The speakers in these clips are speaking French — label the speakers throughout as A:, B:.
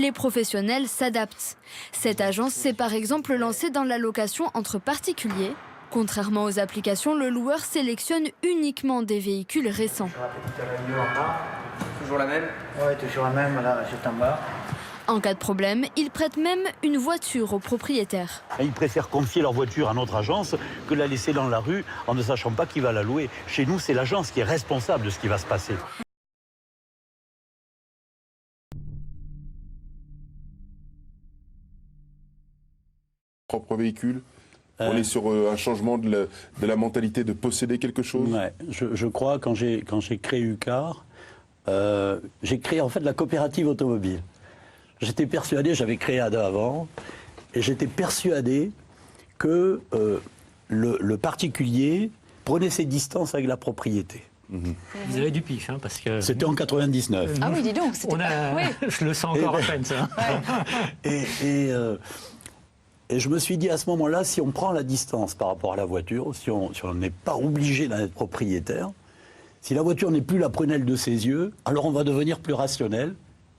A: les professionnels s'adaptent. Cette agence s'est par exemple lancée dans la location entre particuliers. Contrairement aux applications, le loueur sélectionne uniquement des véhicules récents.
B: Toujours la même?
C: Oui, toujours la même, là, juste en bas.
A: En cas de problème, ils prêtent même une voiture au propriétaire.
D: Ils préfèrent confier leur voiture à notre agence que la laisser dans la rue en ne sachant pas qui va la louer. Chez nous, c'est l'agence qui est responsable de ce qui va se passer.
E: Propre véhicule. On est sur un changement de la mentalité de posséder quelque chose.
D: Ouais, je crois, quand j'ai créé Ucar, j'ai créé en fait la coopérative automobile. J'étais persuadé, j'avais créé ADA avant, et j'étais persuadé que le particulier prenait ses distances avec la propriété.
F: Vous avez du pif, hein, parce que...
D: C'était en 99.
G: Ah oui, dis donc.
F: Oui. Je le sens encore à peine, ça.
D: Et je me suis dit à ce moment-là, si on prend la distance par rapport à la voiture, si on n'est pas obligé d'en être propriétaire, si la voiture n'est plus la prunelle de ses yeux, alors on va devenir plus rationnel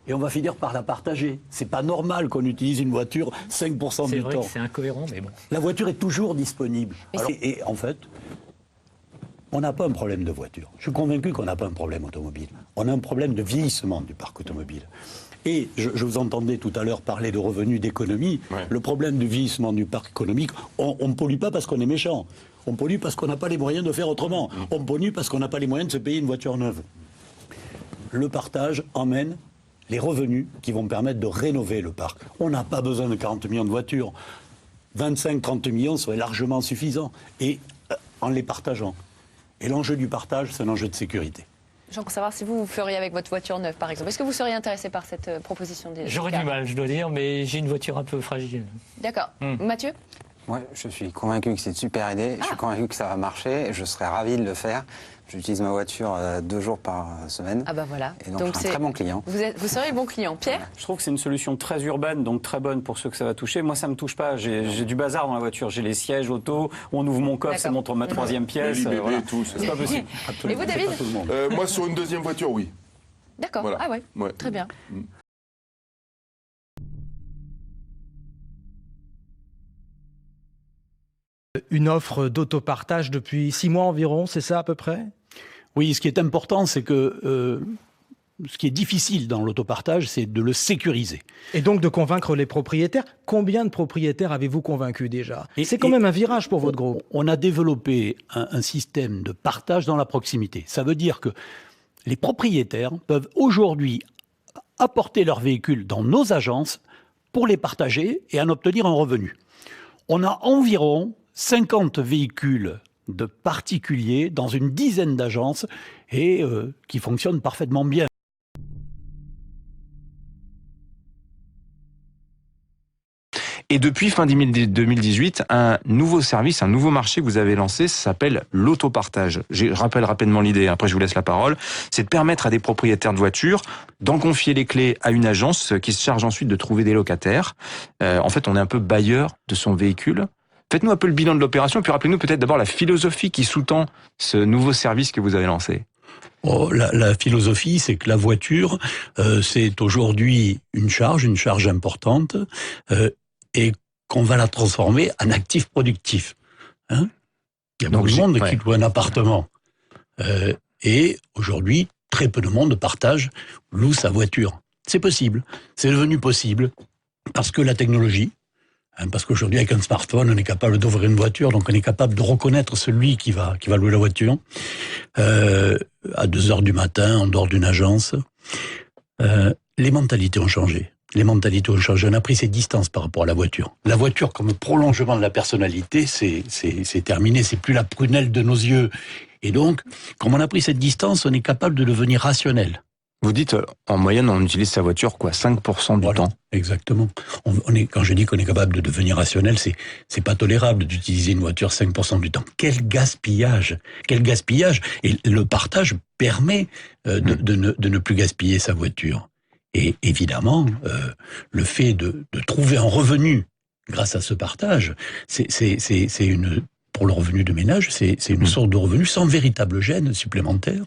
D: et on va finir par la partager. C'est pas normal qu'on utilise une voiture 5% du temps.
F: C'est vrai que c'est incohérent, mais bon.
D: La voiture est toujours disponible. Alors, et en fait, on n'a pas un problème de voiture. Je suis convaincu qu'on n'a pas un problème automobile. On a un problème de vieillissement du parc automobile. Et je vous entendais tout à l'heure parler de revenus d'économie. Ouais. Le problème du vieillissement du parc économique, on ne pollue pas parce qu'on est méchant. On pollue parce qu'on n'a pas les moyens de faire autrement. On pollue parce qu'on n'a pas les moyens de se payer une voiture neuve. Le partage emmène les revenus qui vont permettre de rénover le parc. On n'a pas besoin de 40 millions de voitures. 25-30 millions serait largement suffisant. Et en les partageant. Et l'enjeu du partage, c'est un enjeu de sécurité.
G: Jean, pour savoir si vous feriez avec votre voiture neuve, par exemple. Est-ce que vous seriez intéressé par cette proposition des
F: J'aurais du mal, je dois dire, mais j'ai une voiture un peu fragile.
G: D'accord. Mathieu?
B: Ouais, je suis convaincu que c'est une super idée. Je suis convaincu que ça va marcher. Je serais ravi de le faire. J'utilise ma voiture 2 jours par semaine.
G: Ah bah voilà.
B: Et donc je suis un très bon client.
G: Vous serez bon client. Pierre?
H: Je trouve que c'est une solution très urbaine, donc très bonne pour ceux que ça va toucher. Moi, ça me touche pas. J'ai du bazar dans la voiture. J'ai les sièges auto. On ouvre mon coffre, ça montre ma 3e pièce.
E: Voilà. Tout,
H: c'est pas possible.
G: Et vous, David?
E: Moi, sur une 2e voiture, oui.
G: D'accord. Voilà. Ah ouais. Très bien.
I: Une offre d'autopartage depuis 6 mois environ, c'est ça à peu près?
D: Oui, ce qui est important, c'est que ce qui est difficile dans l'autopartage, c'est de le sécuriser.
I: Et donc de convaincre les propriétaires. Combien de propriétaires avez-vous convaincus déjà? C'est quand même un virage pour votre groupe.
D: On a développé un système de partage dans la proximité. Ça veut dire que les propriétaires peuvent aujourd'hui apporter leurs véhicules dans nos agences pour les partager et en obtenir un revenu. On a environ 50 véhicules de particuliers dans une dizaine d'agences et qui fonctionnent parfaitement bien.
J: Et depuis fin 2018, un nouveau service, un nouveau marché que vous avez lancé, ça s'appelle l'autopartage. Je rappelle rapidement l'idée, après je vous laisse la parole. C'est de permettre à des propriétaires de voitures d'en confier les clés à une agence qui se charge ensuite de trouver des locataires. En fait, on est un peu bailleur de son véhicule. Faites-nous un peu le bilan de l'opération, puis rappelez-nous peut-être d'abord la philosophie qui sous-tend ce nouveau service que vous avez lancé.
D: La philosophie, c'est que la voiture, c'est aujourd'hui une charge importante, et qu'on va la transformer en actif productif. Hein, il y a beaucoup de monde qui loue un appartement. Et aujourd'hui, très peu de monde loue sa voiture. C'est possible. C'est devenu possible parce que la technologie, parce qu'aujourd'hui, avec un smartphone, on est capable d'ouvrir une voiture, donc on est capable de reconnaître celui qui va louer la voiture à 2h du matin, en dehors d'une agence. Les mentalités ont changé. On a pris ses distances par rapport à la voiture. La voiture, comme prolongement de la personnalité, c'est terminé. C'est plus la prunelle de nos yeux. Et donc, comme on a pris cette distance, on est capable de devenir rationnel.
J: Vous dites, en moyenne, on utilise sa voiture, 5% du temps.
D: Exactement. Quand je dis qu'on est capable de devenir rationnel, c'est pas tolérable d'utiliser une voiture 5% du temps. Quel gaspillage! Et le partage permet de ne plus gaspiller sa voiture. Et évidemment, le fait de trouver un revenu grâce à ce partage, pour le revenu de ménage, c'est une sorte de revenu sans véritable gêne supplémentaire.